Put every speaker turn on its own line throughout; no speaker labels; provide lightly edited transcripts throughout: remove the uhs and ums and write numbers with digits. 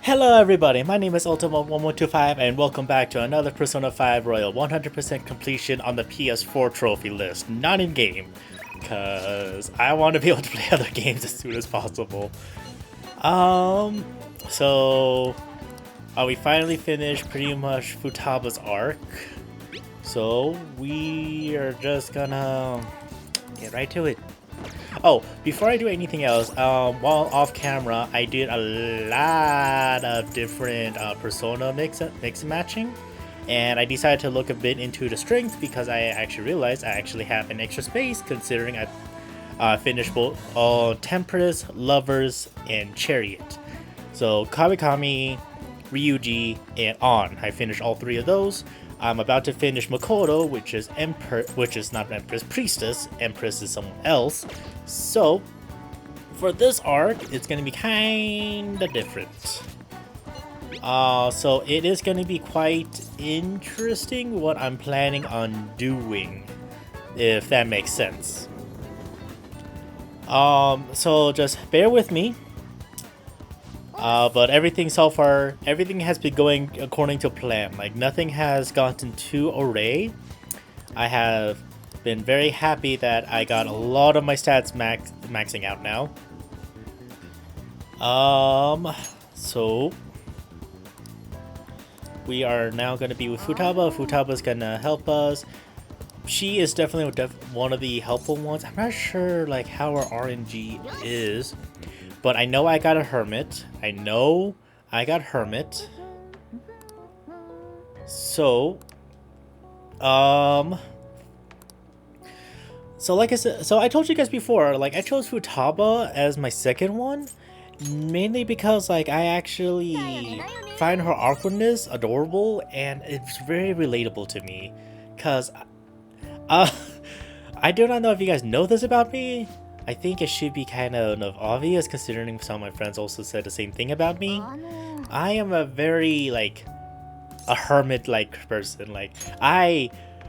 Hello everybody, my name is Ultima1125 and welcome back to another Persona 5 Royal 100% completion on the PS4 trophy list, not in game, cause I want to be able to play other games as soon as possible. So we finally finished pretty much Futaba's arc, so we are just gonna get right to it. Oh, before I do anything else, while off camera, I did a lot of different persona mix and matching, and I decided to look a bit into the strength because I actually realized I actually have an extra space considering I finished both Temperance, Lovers, and Chariot. So Kawakami, Ryuji, and On. I finished all three of those. I'm about to finish Makoto, which is not Empress, Priestess. Empress is someone else. So, for this arc, it's gonna be kinda different. So it is gonna be quite interesting what I'm planning on doing, if that makes sense. So just bear with me. But everything so far, everything has been going according to plan. Like, nothing has gotten too array. I have been very happy that I got a lot of my stats maxing out now. So we are now going to be with Futaba. Futaba's going to help us. She is definitely one of the helpful ones. I'm not sure like how her RNG is. But I know I got a Hermit. So, so like I said, so I told you guys before, like I chose Futaba as my second one, mainly because like I actually find her awkwardness adorable and it's very relatable to me. Cause, I do not know if you guys know this about me. I think it should be kind of obvious considering some of my friends also said the same thing about me. I am a very like a hermit-like person. Like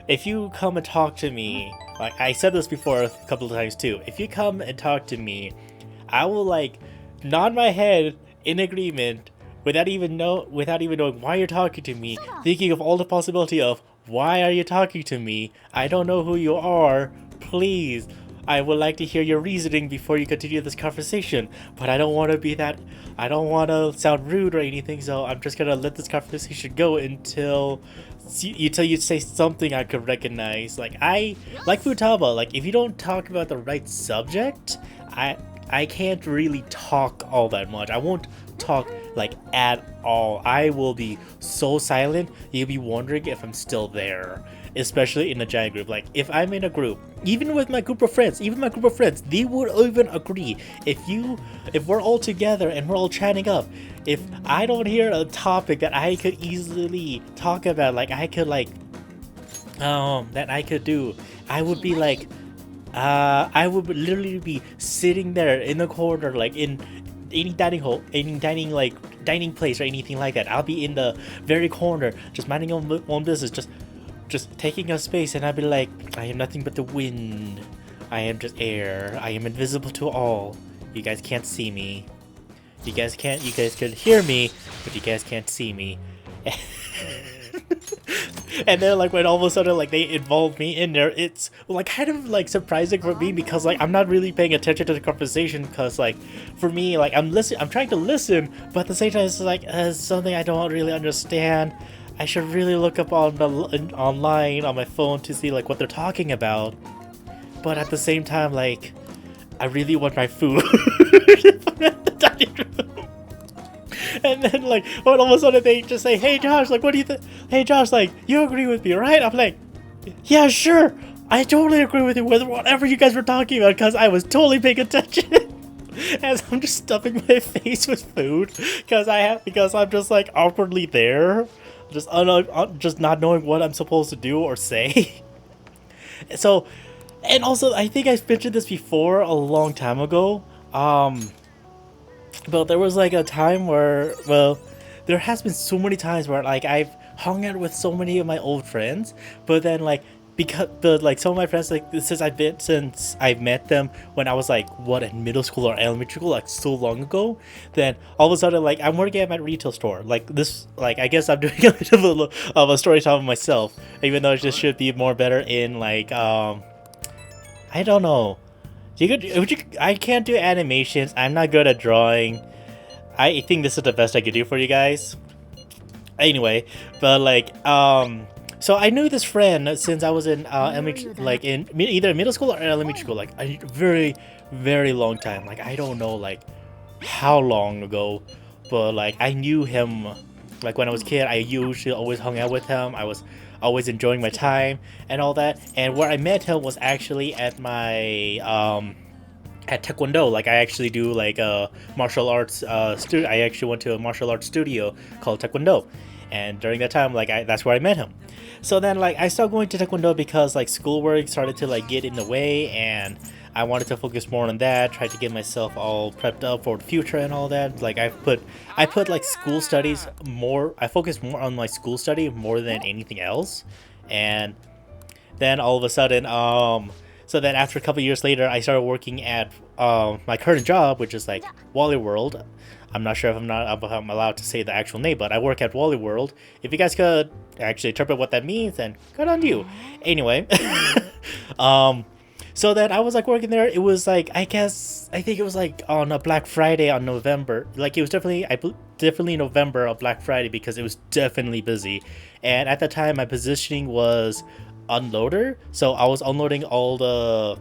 if you come and talk to me, like I said this before a couple of times too. If you come and talk to me, I will like nod my head in agreement without even knowing why you're talking to me, thinking of all the possibility of why are you talking to me? I don't know who you are. Please. I would like to hear your reasoning before you continue this conversation, but I don't want to be that. I don't want to sound rude or anything, so I'm just gonna let this conversation go until you say something I could recognize. Like Futaba. Like if you don't talk about the right subject, I can't really talk all that much. I won't talk like at all. I will be so silent. You'll be wondering if I'm still there. Especially in a giant group. Like if I'm in a group, even my group of friends, they would even agree. If we're all together and we're all chatting up, if I don't hear a topic that I could easily talk about, like I could like that I could do, I would be like I would literally be sitting there in the corner, like in any dining place or anything like that. I'll be in the very corner, just minding my own business, just taking up space, and I'd be like, I am nothing but the wind. I am just air. I am invisible to all. You guys can't see me. You guys could hear me, but you guys can't see me. And then like when all of a sudden like they involve me in there, it's like kind of like surprising for me because like I'm not really paying attention to the conversation because like for me like I'm trying to listen, but at the same time it's like something I don't really understand. I should really look up online on my phone to see like what they're talking about, but at the same time like I really want my food. And then like when all of a sudden they just say, hey Josh, like what do you think? Hey Josh, like you agree with me, right? I'm like, yeah, sure, I totally agree with you with whatever you guys were talking about because I was totally paying attention. As I'm just stuffing my face with food because I'm just like awkwardly there, just not knowing what I'm supposed to do or say. So, and also I think I mentioned this before a long time ago. But there was like a time where, well, there has been so many times where like I've hung out with so many of my old friends, but then like because like some of my friends, like since I've met them when I was like what, in middle school or elementary school, like so long ago, then all of a sudden like I'm working at my retail store. Like this, like I guess I'm doing a bit of a story time of myself, even though it just should be more better in like I don't know. I can't do animations. I'm not good at drawing. I think this is the best I could do for you guys. Anyway, but like so I knew this friend since I was in like in either middle school or elementary school, like a very, very long time. Like I don't know like how long ago, but like I knew him like when I was a kid. I usually always hung out with him. I was always enjoying my time and all that. And where I met him was actually at my at Taekwondo. Like I actually do like a martial arts I actually went to a martial arts studio called Taekwondo, and during that time like that's where I met him. So then like I started going to Taekwondo because like schoolwork started to like get in the way, and I wanted to focus more on that, try to get myself all prepped up for the future and all that. Like I put like school studies more, I focused more on my school study more than anything else. And then all of a sudden so then after a couple years later, I started working at my current job, which is like Wally World. I'm not sure if I'm allowed to say the actual name, but I work at Wally World. If you guys could actually interpret what that means, then good on you. Anyway, so then I was like working there. It was like I think it was like on a Black Friday on November. Like it was definitely November of Black Friday because it was definitely busy. And at the time, my positioning was unloader, so I was unloading all the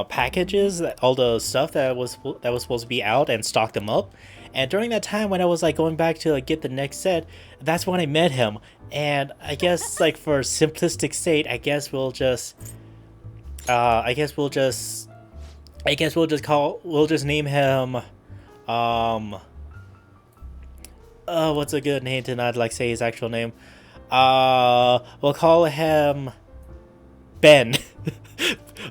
packages, all the stuff that was supposed to be out, and stock them up. And during that time when I was like going back to like get the next set, that's when I met him. And I guess like for simplistic sake, I guess we'll just name him what's a good name to not like say his actual name? We'll call him Ben.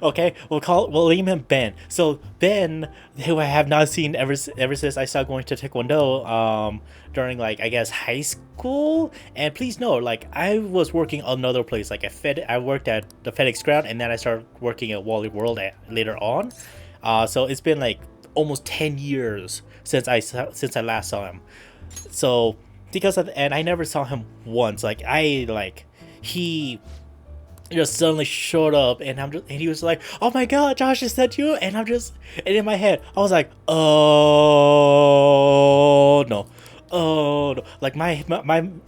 Okay, we'll name him Ben. So Ben, who I have not seen ever since I started going to Taekwondo, during like I guess high school. And please know, like I was working another place, like I worked at the FedEx ground, and then I started working at Wally World later on. So it's been like almost 10 years since I last saw him. So and I never saw him once. Like he just suddenly showed up, and he was like, "Oh my God, Josh, is that you?" And and in my head, I was like, "Oh no, oh no!" Like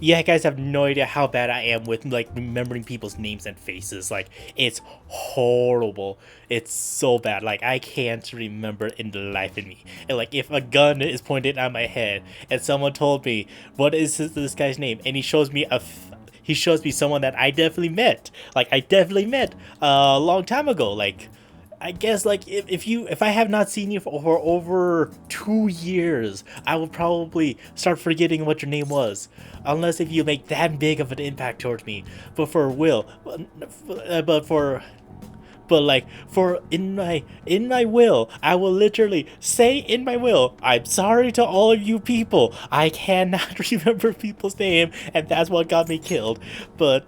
yeah, guys have no idea how bad I am with like remembering people's names and faces. Like it's horrible. It's so bad. Like I can't remember in the life of me. And like if a gun is pointed at my head, and someone told me, "What is this guy's name?" and he shows me someone that I definitely met. Like I definitely met a long time ago. Like I guess like if I have not seen you for over 2 years, I will probably start forgetting what your name was, unless if you make that big of an impact towards me. But for in my will, I will literally say in my will, I'm sorry to all of you people. I cannot remember people's name, and that's what got me killed. But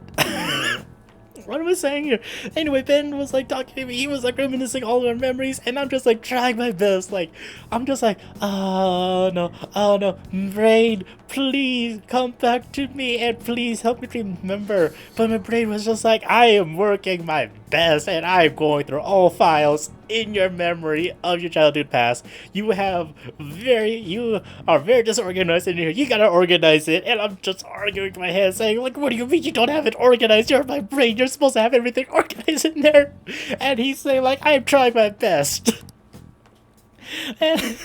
what am I saying here? Anyway, Ben was like talking to me. He was like reminiscing all our memories, and I'm just like trying my best. Like I'm just like, oh no, brain, please come back to me and please help me remember. But my brain was just like, I am working my best, and I'm going through all files in your memory of your childhood past. You are very disorganized in here. You gotta organize it. And I'm just arguing in my head saying like, what do you mean you don't have it organized? You're my brain. You're supposed to have everything organized in there. And he's saying like, I'm trying my best. And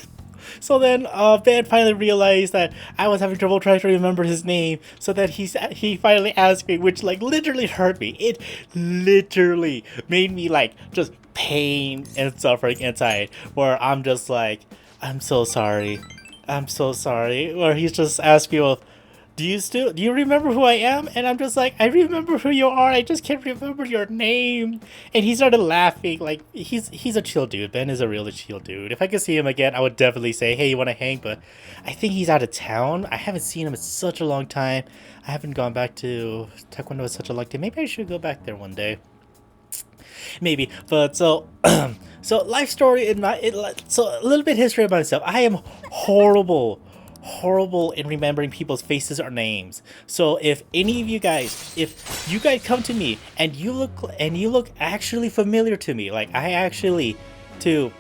so then Ben finally realized that I was having trouble trying to remember his name, so that he finally asked me, which like literally hurt me. It literally made me like just pain and suffering inside, where I'm just like, I'm so sorry. Or he's just asked me, well, do you remember who I am? And I'm just like, I remember who you are, I just can't remember your name. And he started laughing. Like, he's a chill dude. Ben is a really chill dude. If I could see him again, I would definitely say, hey, you want to hang? But I think he's out of town. I haven't seen him in such a long time. I haven't gone back to Taekwondo in such a long time. Maybe I should go back there one day. Maybe. But so so life story in my so a little bit history of myself. I am horrible in remembering people's faces or names. So if any of you guys, if you guys come to me and you look actually familiar to me, like I actually to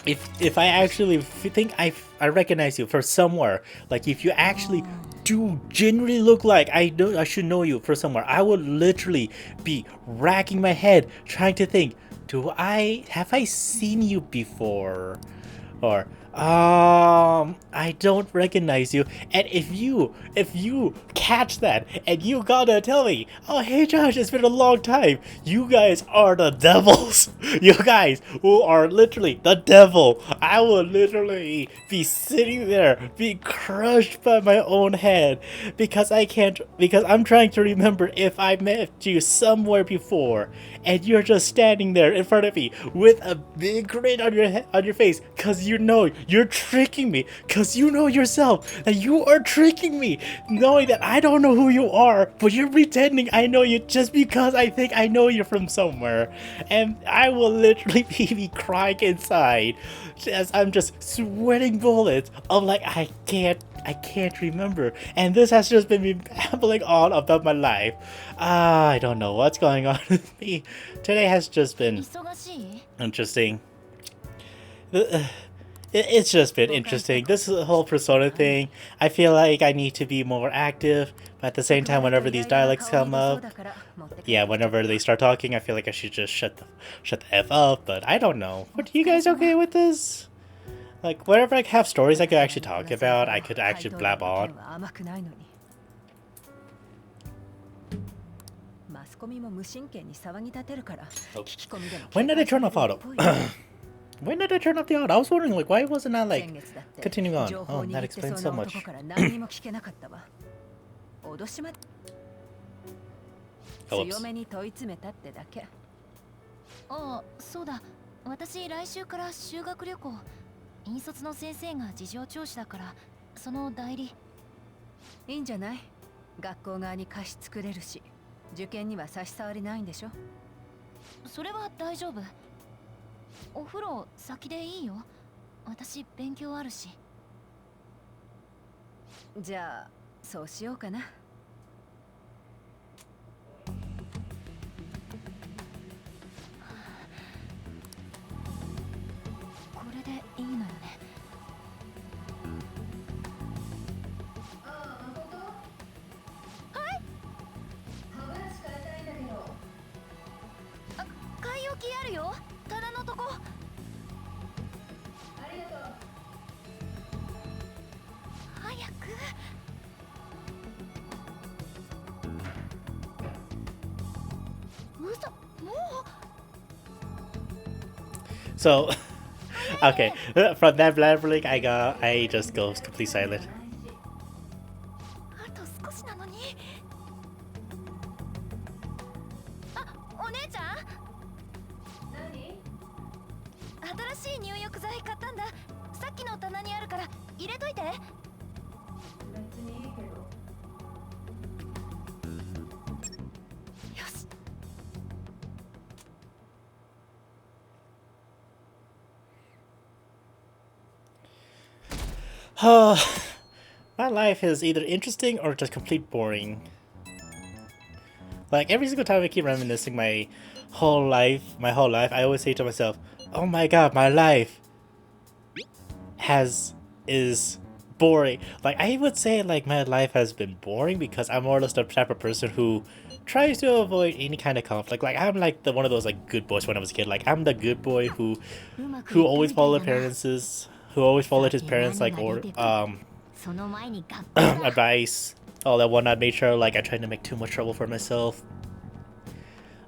if I actually think I recognize you from somewhere, like if you actually do genuinely look like I should know you from somewhere, I would literally be racking my head trying to think, have I seen you before? Or I don't recognize you. And if you catch that and you gotta tell me, oh hey Josh, it's been a long time, you guys are the devils. You guys who are literally the devil. I will literally be sitting there, be crushed by my own head because I'm trying to remember if I met you somewhere before, and you're just standing there in front of me with a big grin on your face, cause you know you're tricking me, cause you know yourself that you are tricking me, knowing that I don't know who you are, but you're pretending I know you just because I think I know you from somewhere. And I will literally be crying inside as I'm just sweating bullets. I'm like, I can't remember. And this has just been me babbling on about my life. I don't know what's going on with me. Today has just been interesting. It's just been interesting. This whole persona thing, I feel like I need to be more active, but at the same time, whenever these dialects come up, yeah, whenever they start talking, I feel like I should just shut the F up, but I don't know. But you guys okay with this? Like, whenever I have stories I could actually talk about, I could actually blab on. Oh. When did I turn off auto? When did I turn off the auto? I was wondering, like, why wasn't I, like, continuing on? Oh, that explains so much. Oh, oops.
ああ、そうだ。私来週から修学旅行。引率の先生が事情聴取だから、その代理。いいんじゃない？学校側に貸し作れるし、受験には差し障りないんでしょ？それは大丈夫。お風呂先でいいよ。私勉強あるし。じゃあそうしようかな。これでいいのよね。はい。歯ブラシ変えたいんだけど。あ、買い置きあるよ。棚のとこ。ありがとう。早く。嘘、もう。
So, okay, from that blabbering, I just go completely silent.
あと少しなのに。あ、お姉ちゃん。何？新しい入浴剤買ったんだ。さっきの棚にあるから入れといて。別にいいけど。よし。
My life is either interesting or just complete boring. Like, every single time I keep reminiscing my whole life, I always say to myself, oh my god, my life is boring. Like, I would say, like, my life has been boring because I'm more or less the type of person who tries to avoid any kind of conflict. Like, I'm like one of those, like, good boys when I was a kid. Like, I'm the good boy who always followed parents' who always followed his parents, like, or advice, all that whatnot. Made sure, like, I tried to make too much trouble for myself.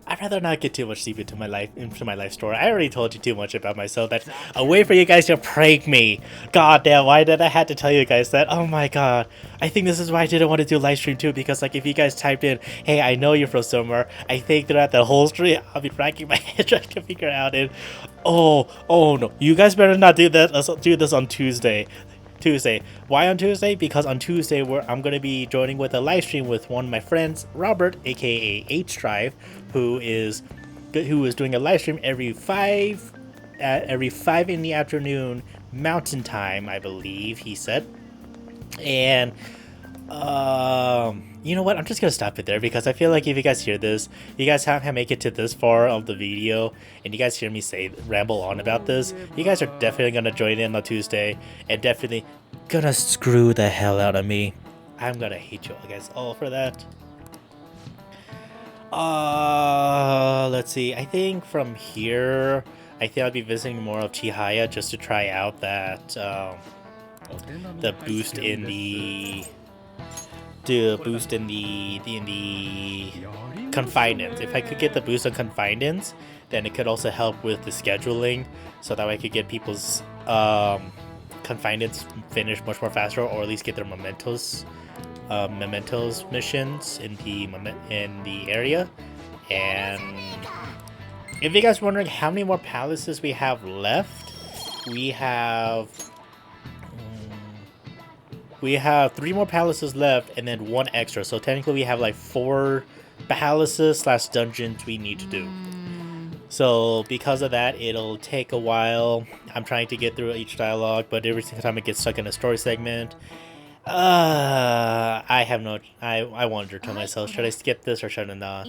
I'd rather not get too much deep into my life story. I already told you too much about myself. That's a way for you guys to prank me. God damn, why did I have to tell you guys that? Oh my god. I think this is why I didn't want to do live stream too, because like if you guys typed in, hey, I know you're from somewhere, I think throughout the whole stream I'll be racking my head trying to figure out it. Oh no. You guys better not do that. Let's do this on Tuesday. Why on Tuesday? Because on Tuesday I'm going to be joining with a live stream with one of my friends, Robert, aka H Drive, who is doing a live stream every 5 in the afternoon Mountain Time, I believe he said. And you know what? I'm just gonna stop it there because I feel like if you guys hear this, you guys haven't make it to this far of the video, and you guys hear me ramble on about this, you guys are definitely gonna join in on Tuesday and definitely gonna screw the hell out of me. I'm gonna hate you all guys all for that. Let's see. I think from here, I think I'll be visiting more of Chiaya just to try out that the boost in the confidant. If I could get the boost on confidants, then it could also help with the scheduling, so that way I could get people's confidants finished much more faster, or at least get their mementos missions in the area. And if you guys are wondering how many more palaces we have left, we have 3 more palaces left and then 1 extra. So technically we have like 4 palaces / dungeons we need to do. So because of that, it'll take a while. I'm trying to get through each dialogue, but every single time I get stuck in a story segment, I wonder to myself, should I skip this or should I not?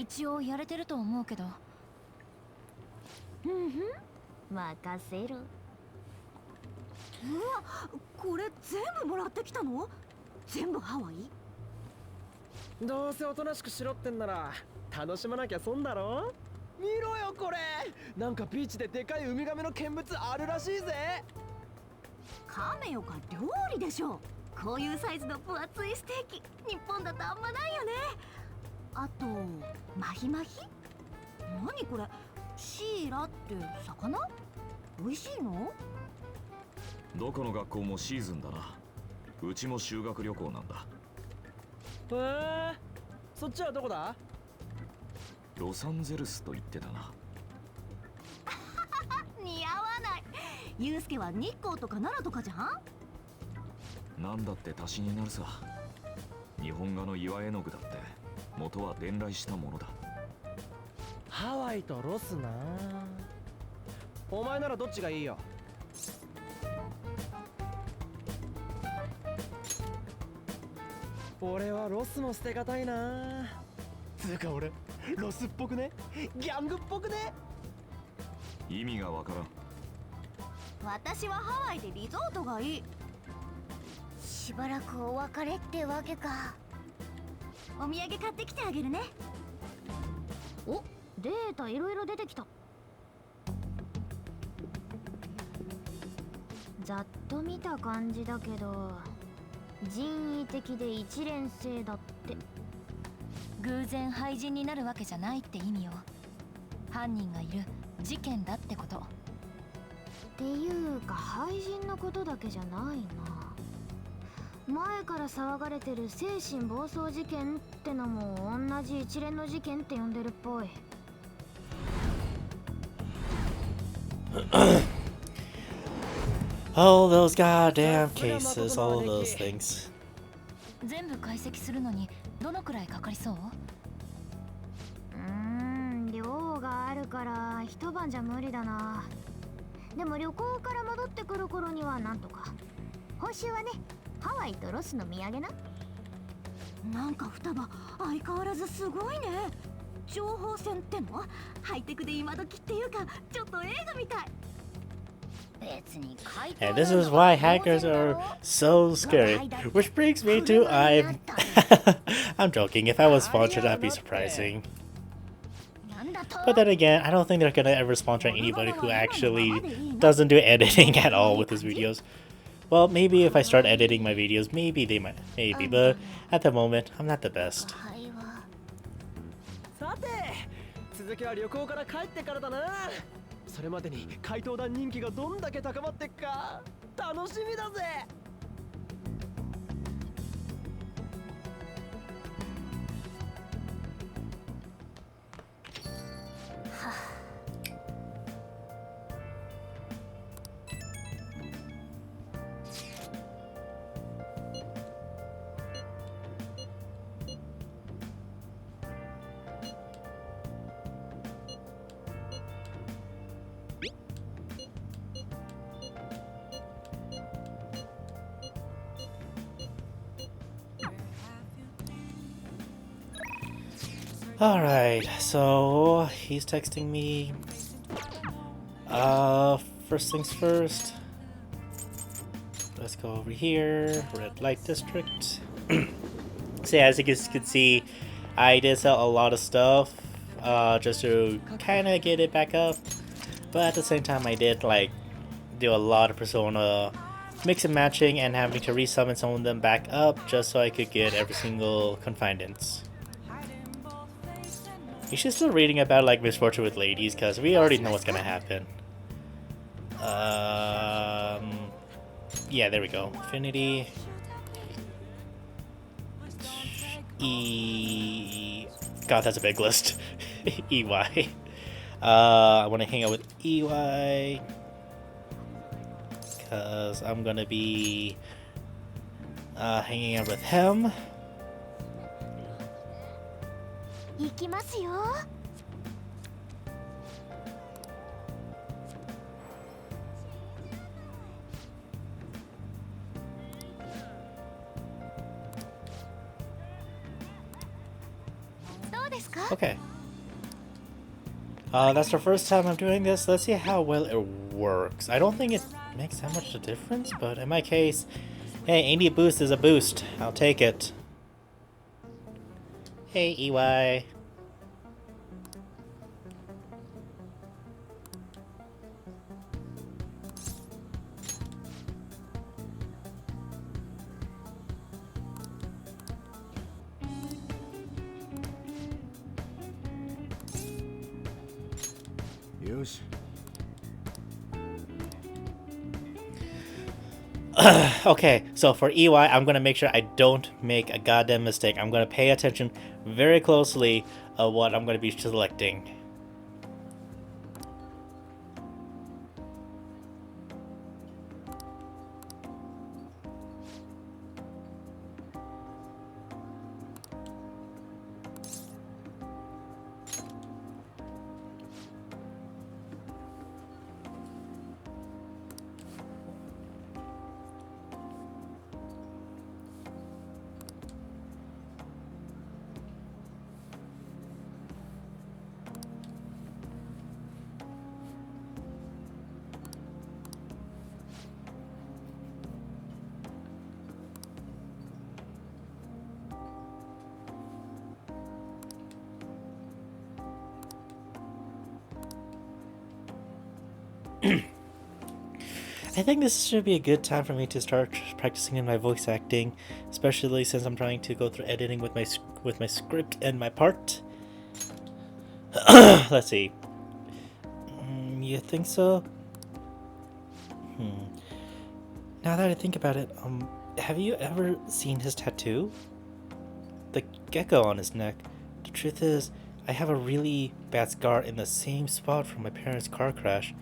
All those goddamn cases, all of those things. And this is why hackers are so scary. Which brings me to I'm joking. If I was sponsored, that'd be surprising. But then again, I don't think they're gonna ever sponsor anybody who actually doesn't do editing at all with his videos. Well, maybe if I start editing my videos, maybe they might. Maybe, but at the moment, I'm not the best.
続きは旅行から帰ってからだな。それまでに怪盗団人気がどんだけ高まってっか楽しみだぜ。
Alright, so he's texting me. First things first. Let's go over here. Red light district. So yeah, as you guys can see, I did sell a lot of stuff just to kind of get it back up. But at the same time, I did like do a lot of Persona mix and matching and having to resummon some of them back up just so I could get every single confidant. You should still reading about like misfortune with ladies because we already know what's gonna happen. Yeah, there we go. Affinity. God, that's a big list. Iwai. I want to hang out with Iwai because I'm gonna be hanging out with him.
行きますよ。どうですか?
Okay. That's the first time I'm doing this. Let's see how well it works. I don't think it makes that much of a difference, but in my case, hey, any boost is a boost. I'll take it. Hey, Iwai. Okay, so for Iwai, I'm gonna make sure I don't make a goddamn mistake. I'm gonna pay attention very closely of what I'm gonna be selecting. I think this should be a good time for me to start practicing in my voice acting, especially since I'm trying to go through editing with my script and my part. Let's see. You think so? Now that I think about it, have you ever seen his tattoo? The gecko on his neck. The truth is, I have a really bad scar in the same spot from my parents' car crash.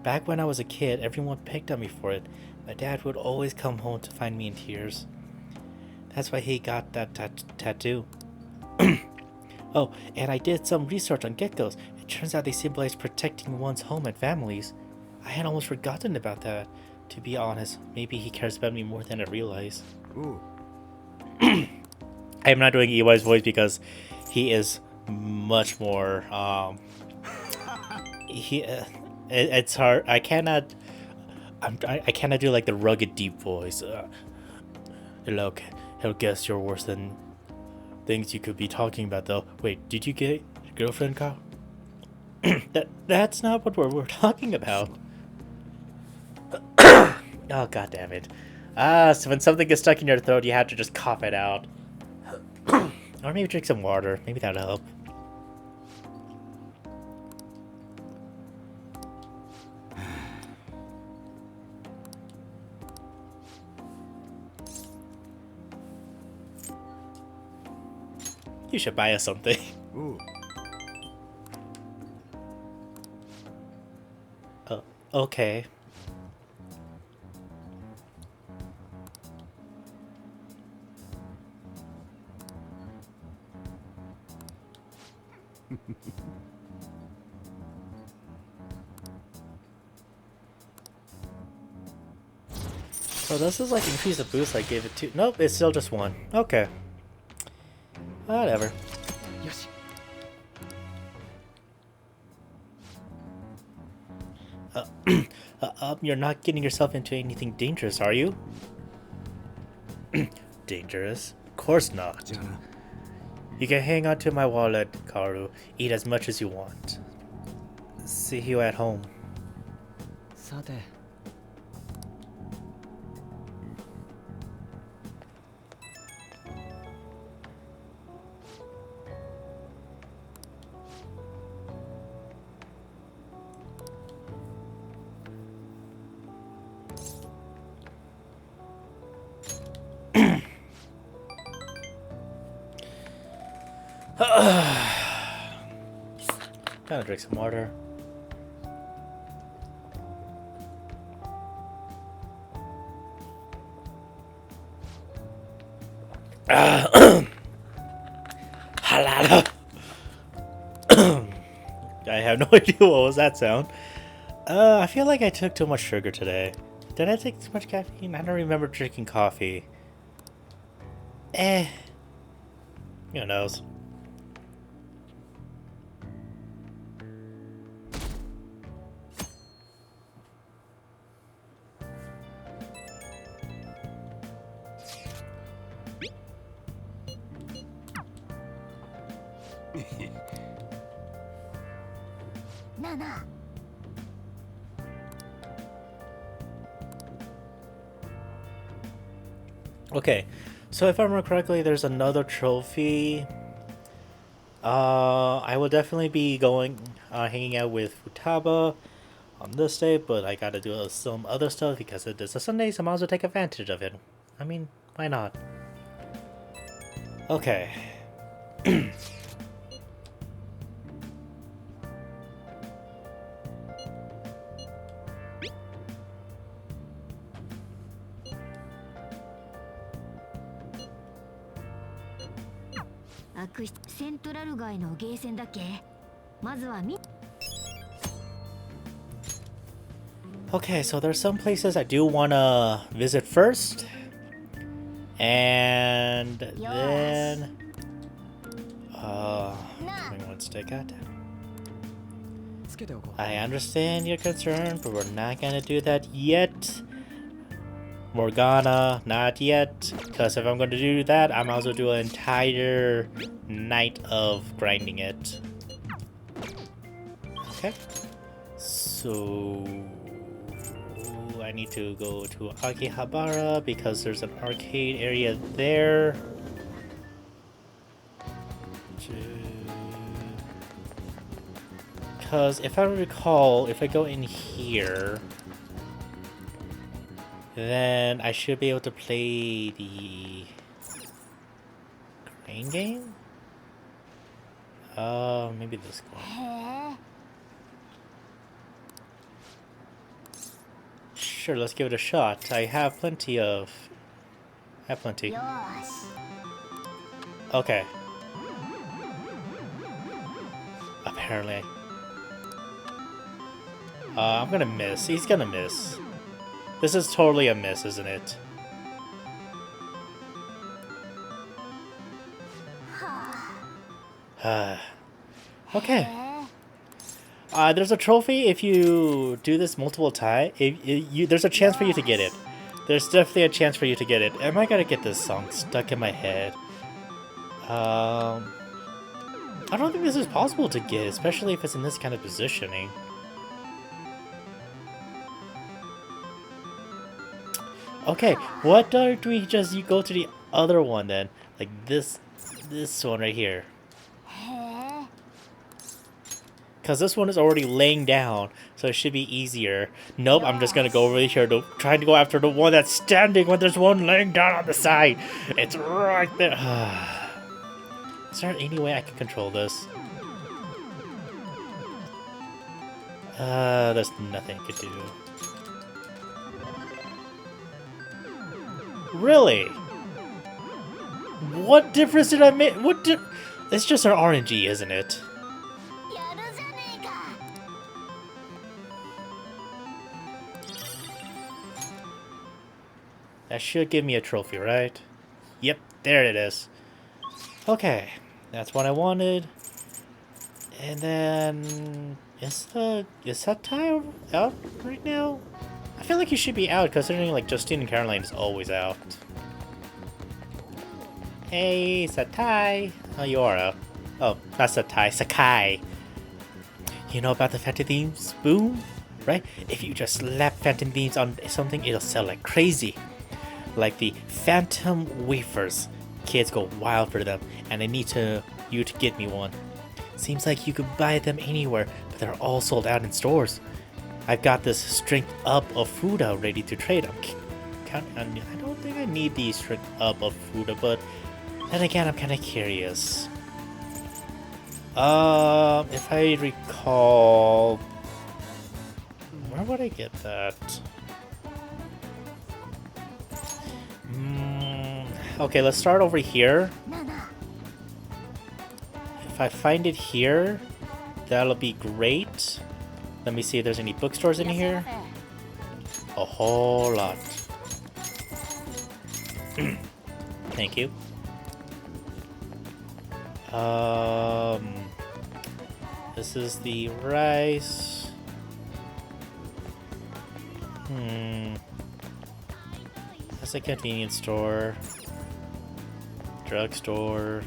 Back when I was a kid, everyone picked on me for it. My dad would always come home to find me in tears. That's why he got that tattoo. Oh, and I did some research on geckos. It turns out they symbolize protecting one's home and families. I had almost forgotten about that. To be honest, maybe he cares about me more than I realize. I'm not doing Iwai's voice because he is much more, it's hard. I cannot do like the rugged deep voice. Look, he'll guess you're worse than things you could be talking about though. Wait, did you get your girlfriend, Kyle? That's not what we're talking about. Oh, god damn it. So when something gets stuck in your throat, you have to just cough it out. Or maybe drink some water. Maybe that'll help. You should buy us something.
Ooh.
Oh, okay. So this is like increase the boost I gave it to. Nope, it's still just one. Okay. Whatever.
Yoshi.
You're not getting yourself into anything dangerous, are you? Dangerous? Of course not. You can hang on to my wallet, Karu. Eat as much as you want. See you at home.
さて。
Gotta drink some water. Halala. I have no idea what was that sound. I feel like I took too much sugar today. Did I take too much caffeine? I don't remember drinking coffee. Who knows? Okay, so if I remember correctly, there's another trophy. I will definitely be going, hanging out with Futaba on this day, but I gotta do some other stuff because it is a Sunday, so I might as well take advantage of it. I mean, why not? Okay. Okay, so there's some places I do want to visit first. And then... give me one stick. I understand your concern, but we're not gonna do that yet. Morgana, not yet. Because if I'm gonna do that, I might as well do an entire night of grinding it. Okay. So... I need to go to Akihabara because there's an arcade area there. Because if I recall, if I go in here, then I should be able to play the crane game? Maybe this one. Sure, let's give it a shot. I have plenty of... Okay. Apparently. I'm gonna miss. He's gonna miss. This is totally a miss, isn't it? Okay. There's a trophy if you do this multiple times. There's a chance for you to get it. There's definitely a chance for you to get it. Am I gonna get this song stuck in my head? I don't think this is possible to get, especially if it's in this kind of positioning. Okay, what don't we just go to the other one then? Like this one right here. Because this one is already laying down, so it should be easier. Nope, I'm just gonna go over here to try to go after the one that's standing when there's one laying down on the side. It's right there. Is there any way I can control this? There's nothing I could do. Really? What difference did I make? It's just an RNG, isn't it? That should give me a trophy, right? Yep, there it is. Okay, that's what I wanted. And then is that tie out right now? I feel like you should be out, considering like Justine and Caroline is always out. Hey, Satai. Oh, you are out. Oh, not Satai, Sakai. You know about the Phantom Themes boom? Right? If you just slap Phantom Themes on something, it'll sell like crazy. Like the Phantom Wafers. Kids go wild for them, and I need you to get me one. Seems like you could buy them anywhere, but they're all sold out in stores. I've got this strength up of Fuda ready to trade. I don't think I need the strength up of Fuda, but then again, I'm kind of curious. If I recall, where would I get that? Okay, let's start over here. If I find it here, that'll be great. Let me see if there's any bookstores in here. A whole lot. Thank you. This is the rice. That's a convenience store. Drugstore.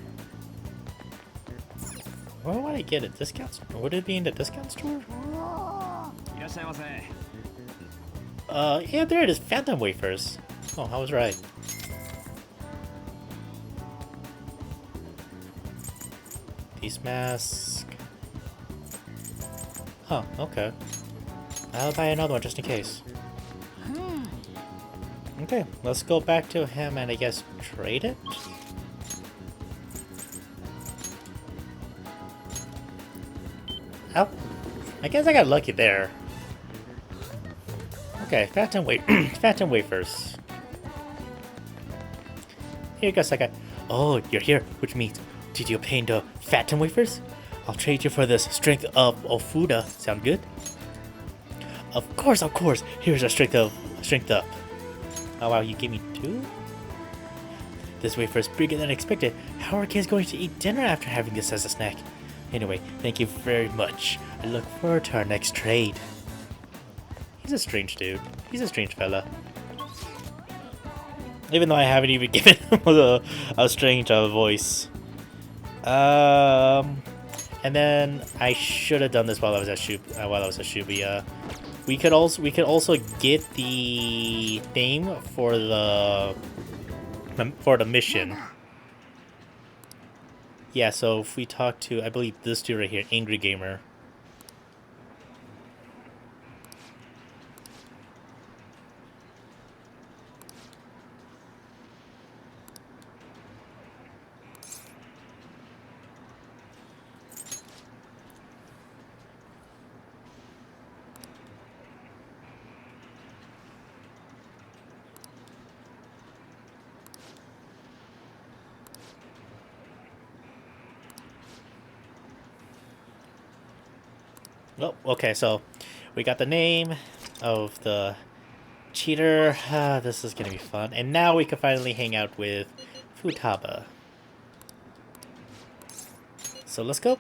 Where would I get a discount store? Would it be in the discount store? Yeah, there it is. Phantom Wafers. Oh, I was right. Face mask. Huh, okay. I'll buy another one just in case. Okay, let's go back to him and I guess trade it? Oh, I guess I got lucky there. Okay, Phantom Wafers. Here you go, Sakai. Oh, you're here, which means, did you obtain the Phantom Wafers? I'll trade you for this strength up of Fuda. Sound good? Of course. Here's a strength up. Oh wow, you gave me 2? This wafer is bigger than expected. How are kids going to eat dinner after having this as a snack? Anyway, thank you very much. I look forward to our next trade. He's a strange dude. He's a strange fella. Even though I haven't even given him a strange voice. And then I should have done this while I was at Shibuya. We could also get the name for the mission. Yeah, so if we talk to, I believe this dude right here, Angry Gamer. Oh, okay, so we got the name of the cheater. This is gonna be fun. And now we can finally hang out with Futaba. So let's go.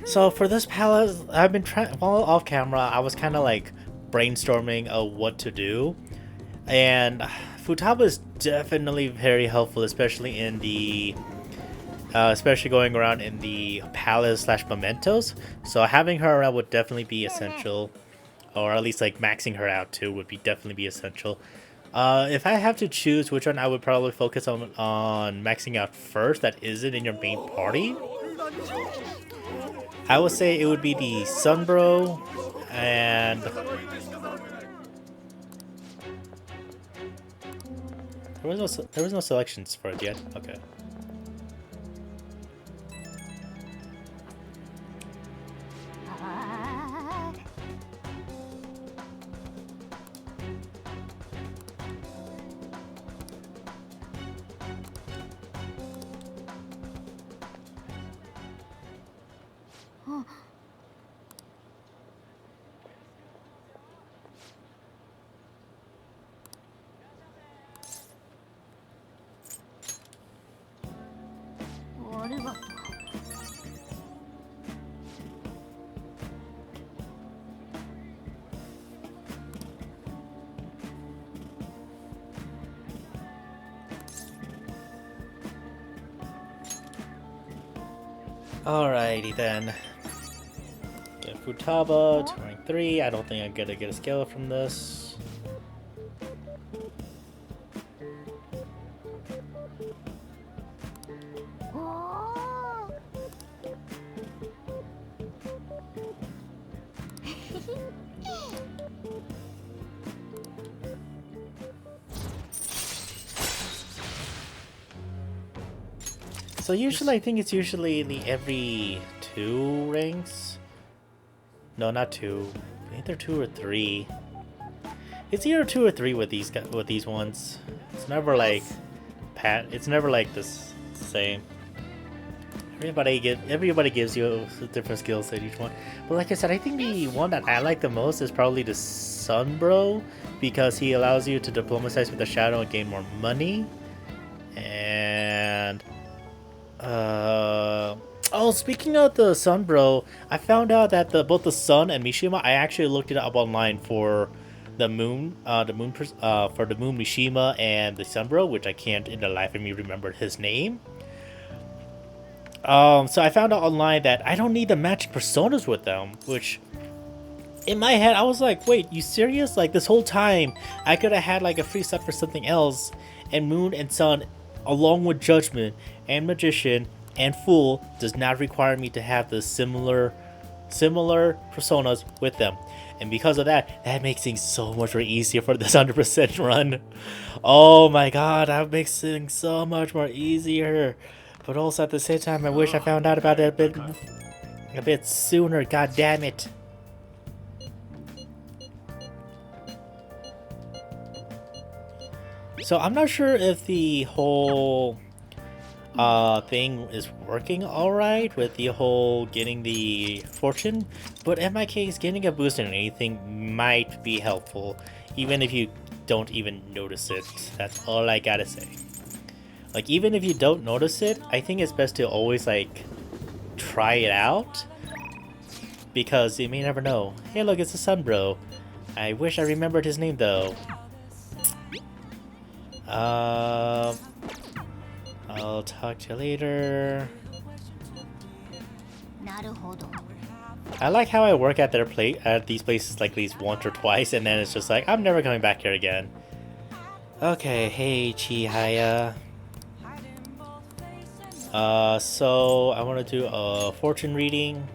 So for this palace, I've been trying, while off camera, I was kind of like brainstorming of what to do, and Futaba is definitely very helpful, especially in the especially going around in the palace / mementos. So having her around would definitely be essential, or at least like maxing her out too would be definitely be essential. If I have to choose which one I would probably focus on maxing out first that isn't in your main party, I would say it would be the Sunbro, and there was no selections for it yet. Okay. Alrighty then. Get Futaba, 23. I don't think I'm gonna get a skill from this. So usually, I think it's usually every 2 ranks. No, not 2. Either 2 or 3. It's either 2 or 3 with these ones. It's never like It's never like this same. Everybody gives you a different skill set each one. But like I said, I think the one that I like the most is probably the Sunbro, because he allows you to diplomatize with the shadow and gain more money. And oh, speaking of the Sunbro, I found out that both the Sun and Mishima, I actually looked it up online for the Moon, for the Moon Mishima and the Sunbro, which I can't in the life of me remember his name. So I found out online that I don't need the matching personas with them, which in my head I was like, wait, you serious? Like this whole time I could have had like a free set for something else, and Moon and Sun along with Judgment and Magician and Fool does not require me to have the similar personas with them. And because of that, that makes things so much more easier for this 100% run. Oh my god, that makes things so much more easier. But also at the same time, I wish I found out about it a bit sooner. God damn it! So I'm not sure if the whole thing is working all right with the whole getting the fortune, but in my case, getting a boost in anything might be helpful, even if you don't even notice it. That's all I gotta say. Like, even if you don't notice it, I think it's best to always, like, try it out. Because you may never know. Hey, look, it's the Sunbro. I wish I remembered his name, though. I'll talk to you later. I like how I work at these places like at least once or twice, and then it's just like, I'm never coming back here again. Okay, hey, Chiaya. So I want to do a fortune reading,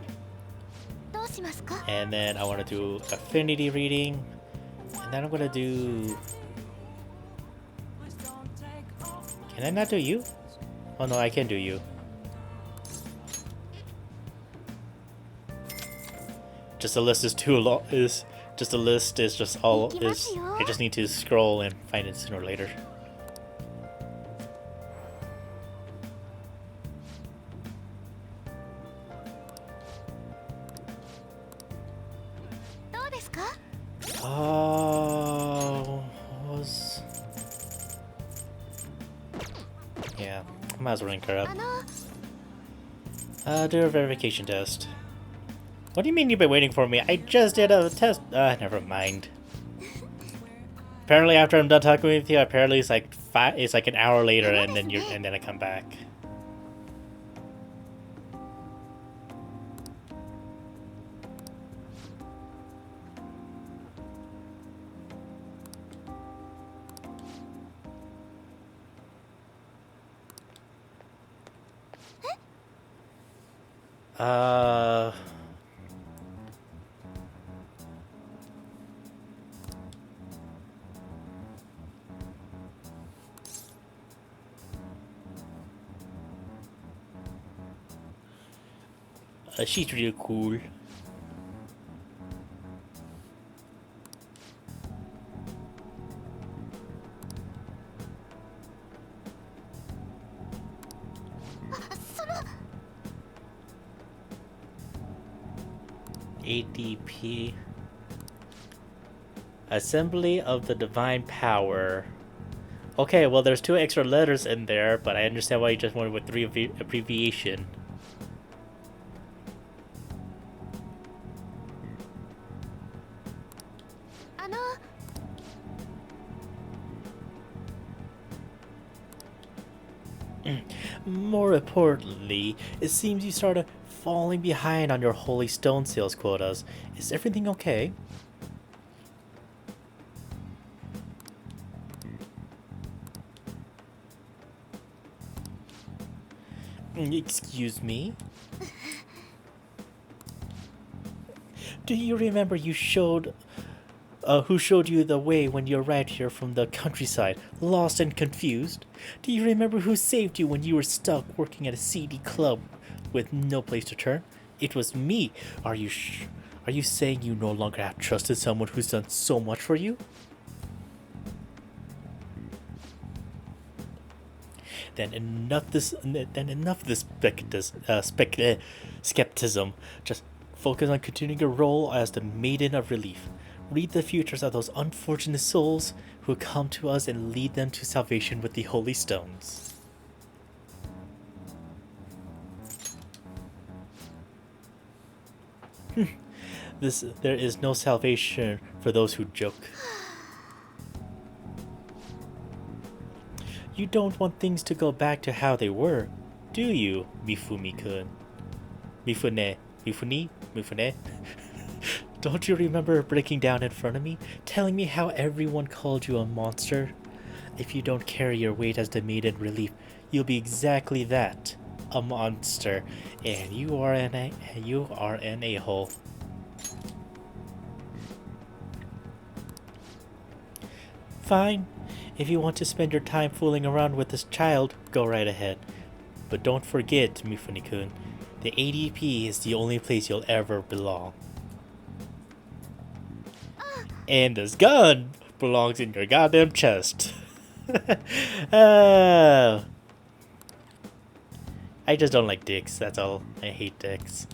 and then I want to do affinity reading, and then I'm gonna do. Can I not do you? Oh no, I can do you. Just the list is too long. I just need to scroll and find it sooner or later. Yeah, I might as well rank her up. Do a verification test. What do you mean you've been waiting for me? I just did a test. Never mind. Apparently, after I'm done talking with you, apparently it's like an hour later, and then I come back. Uh... she's really cool. ADP. Assembly of the Divine Power. Okay, well there's 2 extra letters in there, but I understand why you just went with 3 abbreviation. More importantly, it seems you started falling behind on your holy stone sales quotas. Is everything okay? Excuse me? Do you remember who showed you the way when you arrived here from the countryside, lost and confused? Do you remember who saved you when you were stuck working at a seedy club with no place to turn? It was me. Are you saying you no longer have trusted someone who's done so much for you? Then enough this skepticism. Just focus on continuing your role as the Maiden of Relief. Read the futures of those unfortunate souls who come to us and lead them to salvation with the Holy Stones. There is no salvation for those who joke. You don't want things to go back to how they were, do you, Mifune? Mifune? Don't you remember breaking down in front of me, telling me how everyone called you a monster? If you don't carry your weight as the Maiden Relief, you'll be exactly that, a monster, and you are an a-hole. Fine. If you want to spend your time fooling around with this child, go right ahead. But don't forget, Mifune-kun, the ADP is the only place you'll ever belong. And this gun belongs in your goddamn chest. I just don't like dicks, that's all. I hate dicks.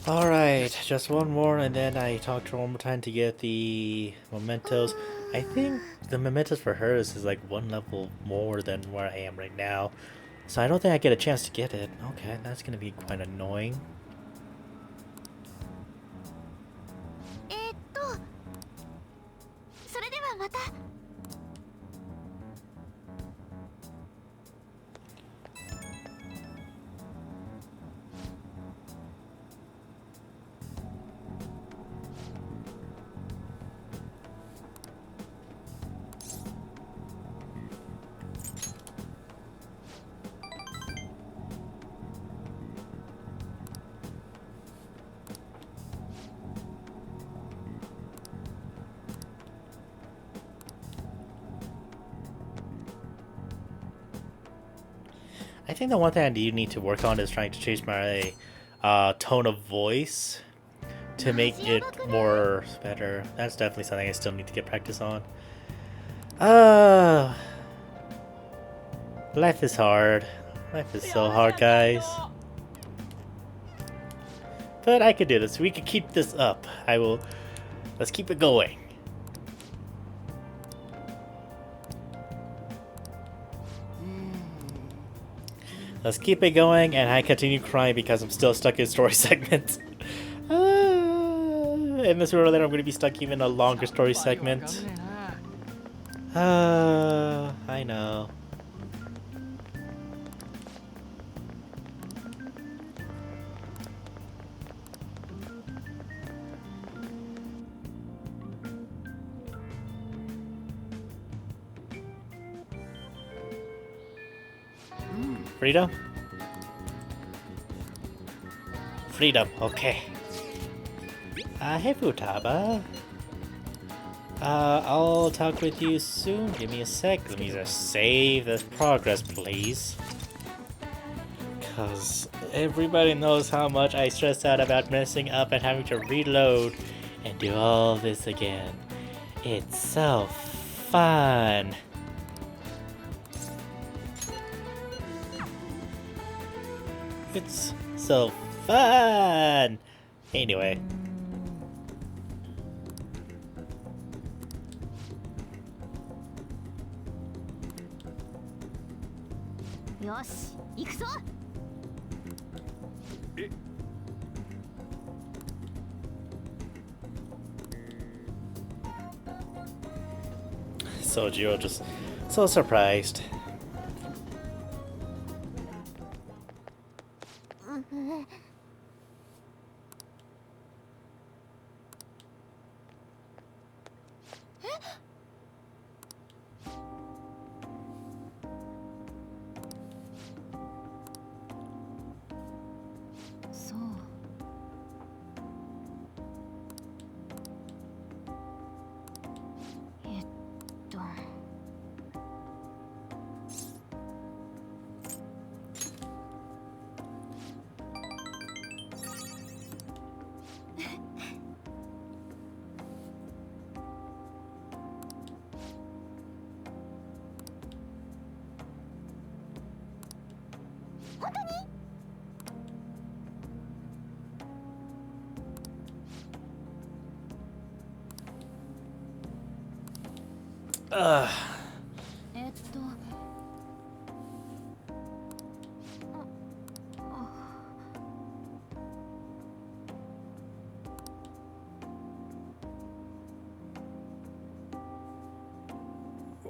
Alright, just one more and then I talk to her one more time to get the mementos. I think the mementos for hers is like 1 level more than where I am right now. So I don't think I get a chance to get it. Okay, that's gonna be quite annoying. I think the one thing I do need to work on is trying to change my tone of voice to make it more better. That's definitely something I still need to get practice on. Life is hard. Life is so hard, guys. But I could do this. We could keep this up. Let's keep it going. Let's keep it going, and I continue crying because I'm still stuck in story segment. And sooner or later I'm going to be stuck even a longer story segment. I know. Freedom? Freedom, okay. Hey Futaba. I'll talk with you soon. Give me a sec. Let me just save this progress, please. Cause everybody knows how much I stress out about messing up and having to reload and do all this again. It's so fun. It's so fun. Anyway.
Yosh, 行くぞ!
Sojiro just so surprised.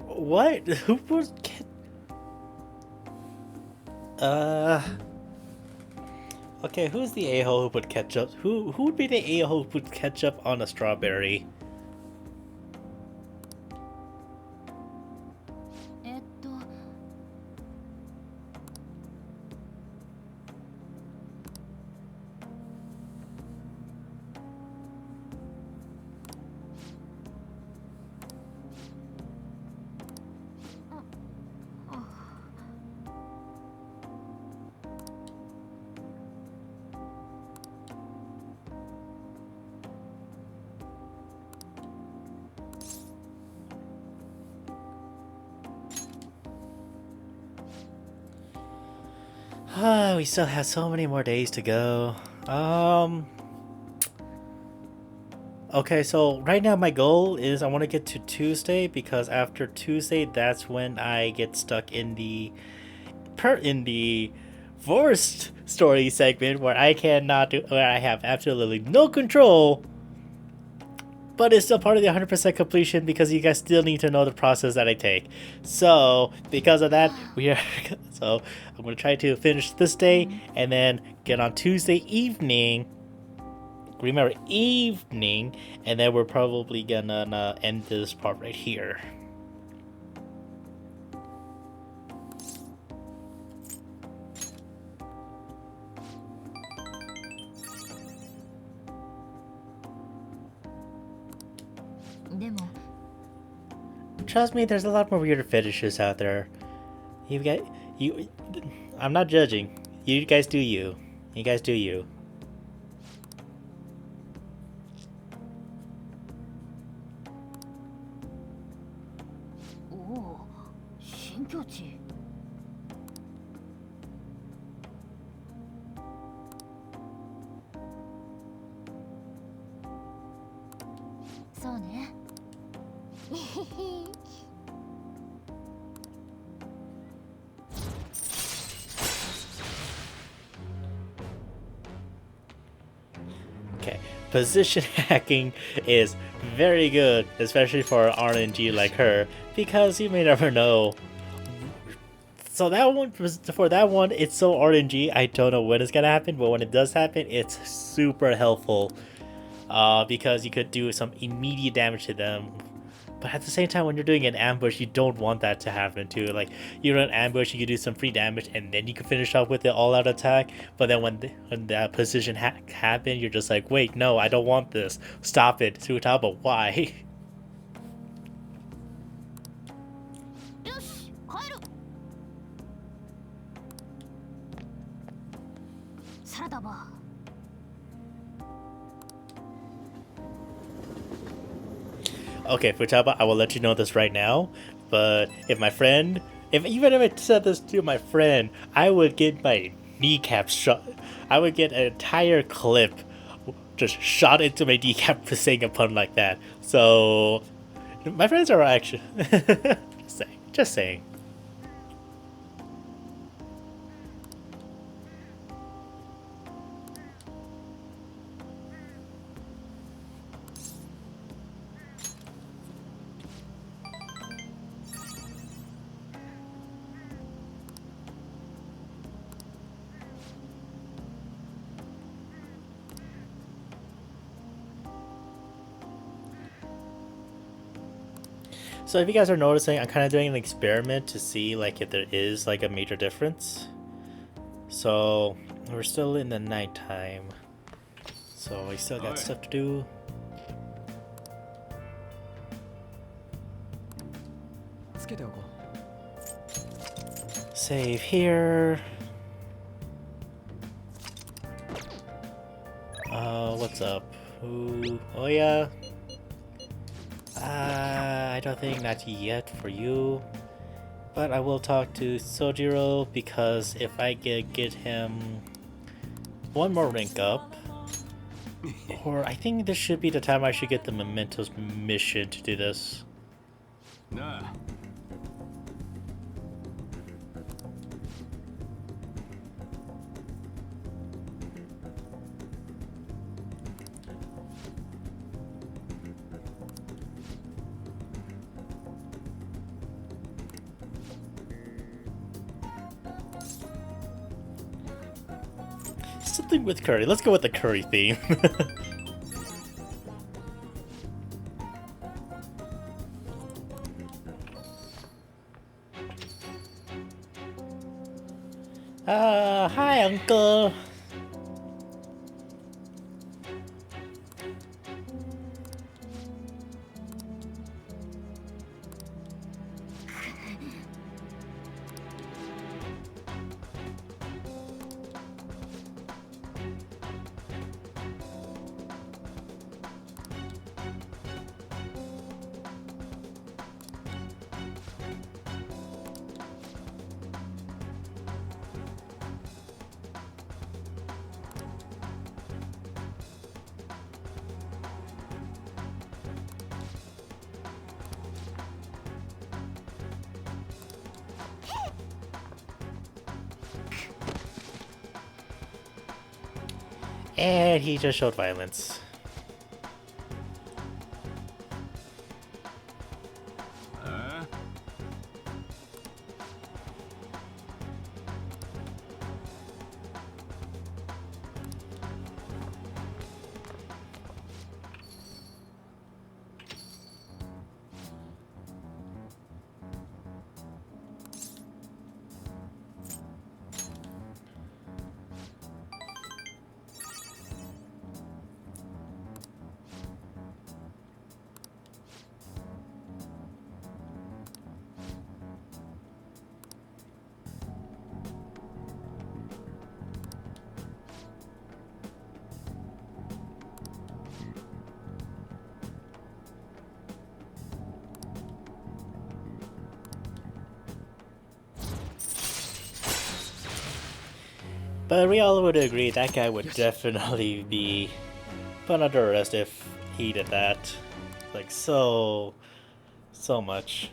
What? Who would get... Okay, who's the a-hole who put ketchup? Who would be the a-hole who put ketchup on a strawberry? We still have so many more days to go. Okay, so right now my goal is I want to get to Tuesday, because after Tuesday that's when I get stuck in the forced story segment where I have absolutely no control. But it's still part of the 100% completion because you guys still need to know the process that I take. So, because of that, I'm going to try to finish this day and then get on Tuesday evening. Remember, evening, and then we're probably gonna end this part right here. Trust me, there's a lot more weirder fetishes out there. I'm not judging. You guys do you. You guys do you.
Oh, 新境地. So ne.
position hacking is very good, especially for an RNG like her, because you may never know. So that one, for that one, it's so RNG, I don't know when it's gonna happen, but when it does happen, it's super helpful. Because you could do some immediate damage to them. But at the same time, when you're doing an ambush, you don't want that to happen too. Like, you run an ambush, you can do some free damage, and then you can finish off with the all-out attack. But then when that position hack happens, you're just like, wait, no, I don't want this. Stop it. Futaba, why?
よし帰る。サラダバー。
Okay, Futaba, I will let you know this right now. But if even if I said this to my friend, I would get my kneecap shot. I would get an entire clip just shot into my kneecap for saying a pun like that. So, my friends are actually just saying. So if you guys are noticing, I'm kind of doing an experiment to see like if there is like a major difference. So we're still in the nighttime, so we still got stuff to do. Save here. What's up? Ooh, Ohya. I don't think not yet for you, but I will talk to Sojiro, because if I get him one more rank up, or I think this should be the time I should get the Mementos mission to do this.
Nah.
Something with curry. Let's go with the curry theme. Hi, uncle. And he just showed violence. But we all would agree that guy would definitely be put under arrest if he did that. Like, so much.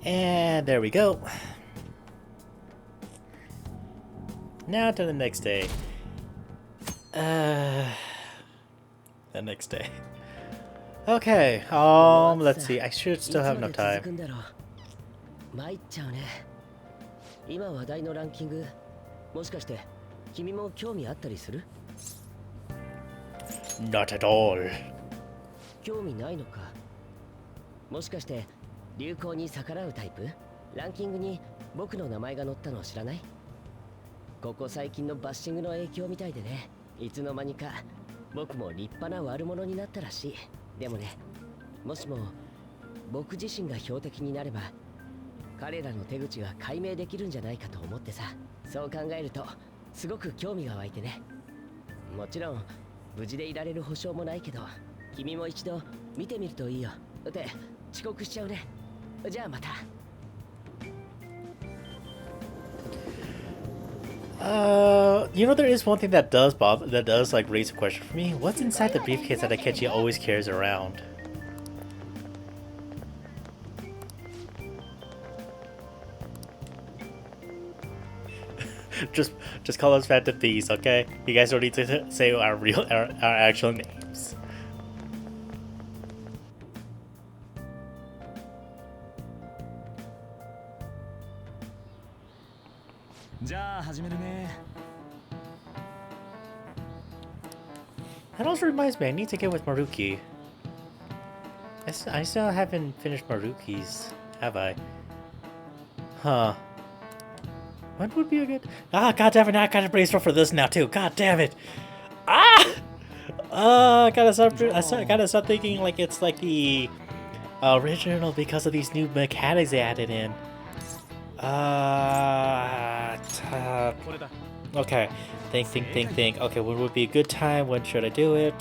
And there we go. Now to the next day. The next day. Okay, let's see. I should still have enough time.
参っちゃうね。今話題のランキング、もしかして君も興味あったりする？
Not at all.
興味ないのか。もしかして流行に逆らうタイプ？ランキングに僕の名前が載ったの知らない？ここ最近のバッシングの影響みたいでね。いつの間にか僕も立派な悪者になったらしい。でもね、もしも僕自身が標的になれば彼らの手口が解明できるんじゃないかと思ってさ。そう考えるとすごく興味が湧いてね。もちろん無事でいられる保証もないけど、君も一度見てみるといいよ。って遅刻しちゃうね。じゃあまた。
You know, there is one thing that does like raise a question for me. What's inside the briefcase that Akechi always carries around? just call us Phantom Thieves, okay? You guys don't need to say our actual names.
じゃあ始めるね。
That also reminds me, I need to get with Maruki. I still haven't finished Maruki's, have I? Huh. When would be a good... Ah, god damn it, now I gotta brainstorm for this now too. God damn it. Ah! I gotta start thinking like it's like the original because of these new mechanics they added in. Okay. Think. Okay, when would be a good time? When should I do it?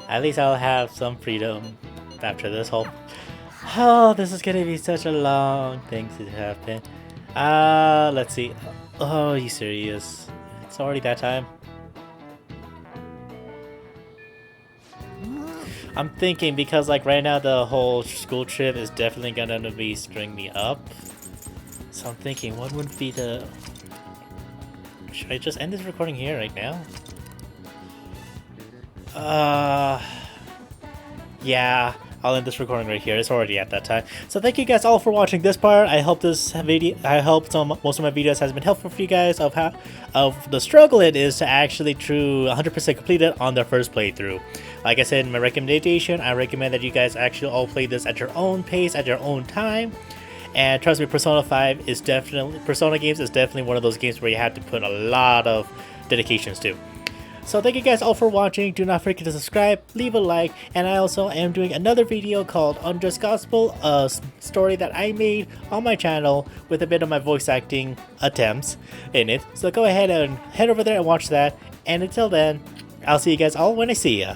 At least I'll have some freedom after this whole... Oh, this is gonna be such a long thing to happen. Let's see. Oh, are you serious? It's already that time? I'm thinking because like right now the whole school trip is definitely gonna be string me up. So I'm thinking what would be the... Should I just end this recording here right now? Yeah, I'll end this recording right here. It's already at that time. So thank you guys all for watching this part. I hope this video, most of my videos has been helpful for you guys of the struggle it is to actually 100% complete it on their first playthrough. Like I said in my recommendation, I recommend that you guys actually all play this at your own pace, at your own time. And trust me, Persona games is definitely one of those games where you have to put a lot of dedications to. So thank you guys all for watching. Do not forget to subscribe, leave a like, and I also am doing another video called Unjust Gospel, a story that I made on my channel with a bit of my voice acting attempts in it. So go ahead and head over there and watch that. And until then, I'll see you guys all when I see ya.